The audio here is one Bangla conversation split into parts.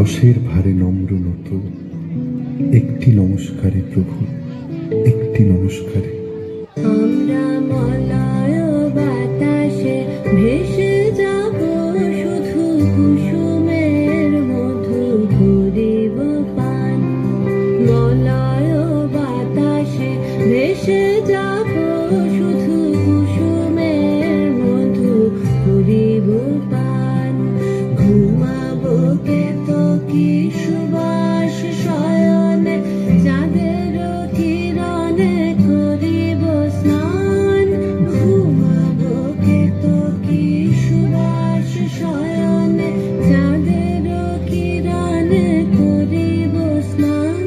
রসের ভারে নম্র নত, একটি নমস্কারে প্রভু, একটি নমস্কারে। আমরা মলয় বাতাসে ভেসে যাব, শুধু কুসুমের মধু করিব পান। মলয় বাতাসে ভেসে যাব, শুধু কুসুমের মধু করিব পান। ঘুমাবো কেতকী সুবাস শয়নে, চাঁদের কিরণে করিব স্নান। ঘুমাবো কেতকী সুবাস শয়নে, চাঁদের কিরণে করিব স্নান।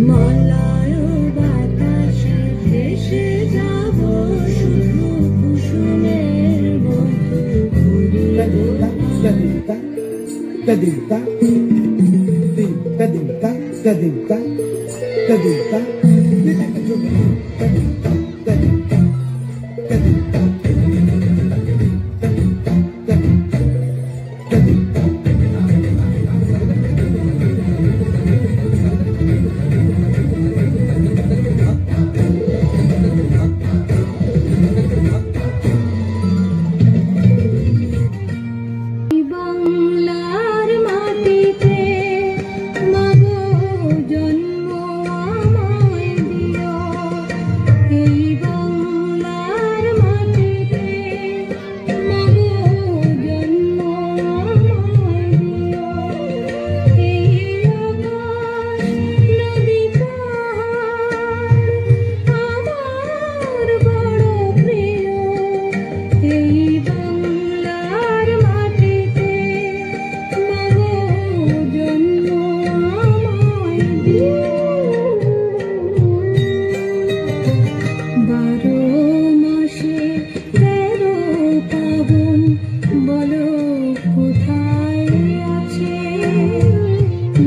মলয় বাতাসে ভেসে যাব, শুধু কুসুমের মধু করিব পান। Tadinta, tadinta, tadinta, tadinta, বাংলার মাটিতে মাগো জন্ম আমায় দিও। এই বাংলার মাটিতে মাগো জন্ম আমায় দিও। এই আকাশ নদী পাহাড় আমার বড় প্রিয়। এই বাংলার মাটিতে মাগো জন্ম আমায় দিও। 12 মাসে 13 পাবন, বলো কোথায় আছে?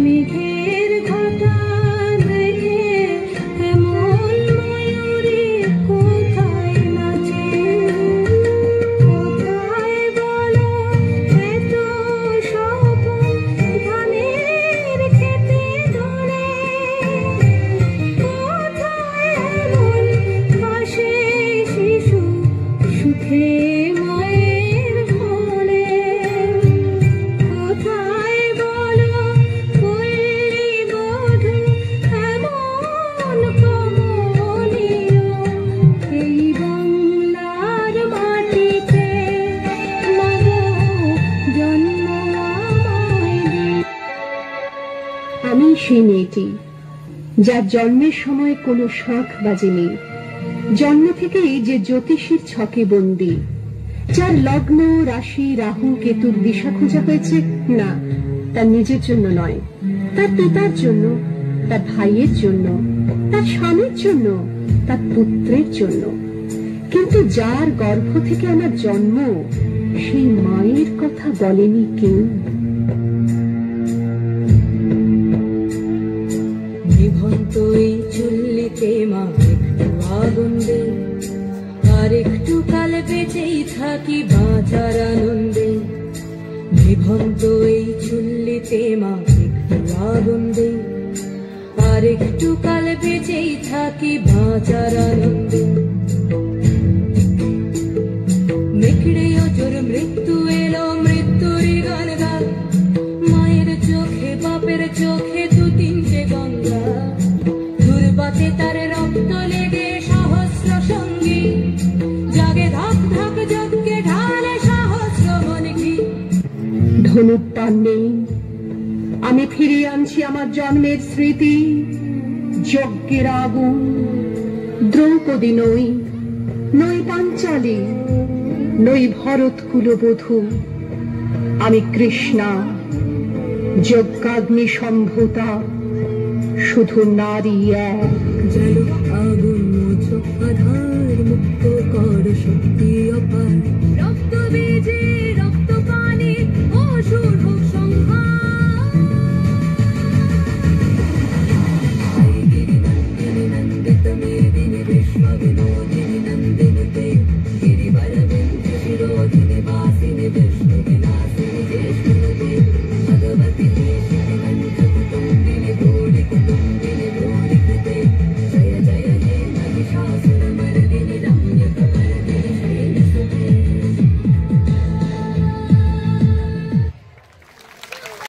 মেঘের ঘটা দেখে এমন ময়ূরী কোথায় নাচে? কোথায় বলো এত স্বপন ধানের খেতে ধরে? কোথায় এমন হাসে শিশু সুখে মায়ের কোলে? কোথায় বলো পল্লী বধূ এমন কমনীয়? এই বাংলার মাটিতে মাগো জন্ম আমায় দিও। আমি সেই মেয়েটি যার জন্মের সময় কোনো শাঁখ বাজেনি, জন্ম থেকেই যে জ্যোতিষীর ছকে বন্দী, যার লগ্ন রাশি রাহু কেতুর দিশা খোঁজা হয়েছে না তার নিজের জন্য নয়, তার পিতার জন্য, তার ভাইয়ের জন্য, তার স্বামীর জন্য, তার পুত্রের জন্য। কিন্তু যার গর্ভ থেকে আমার জন্ম, সেই মায়ের কথা বলেনি কেউ। নিভন্ত এই চুল্লিতে মা একটু আগুন দে, আর একটু কাল বেঁচেই থাকি বাঁচার আনন্দে। নিভন্ত এই চুল্লিতে মা একটু আগুন দে, আর একটু কাল বেঁচেই থাকি বাঁচার আনন্দে। মেঘড়ে অজর মৃত্যু এলো, মৃত্যুরই গান গা। মায়ের চোখে বাপের চোখে 2-3টে গঙ্গা। দুর্বাতে তার রক্ত লেগে সহস্র সঙ্গী, জাগে ধাক ধাক যজ্ঞে ঢালে সহস্র মনকি। ধনুর্বাণ নেই, আমি ফিরিয়ে আনছি আমার জন্মের স্মৃতি। যজ্ঞের আগুন, দ্রৌপদী নই, নই পাঞ্চালী, নই ভরত কুলবধূ। আমি কৃষ্ণা, যজ্ঞাগ্নি সম্ভূতা, শুধু নারী এক।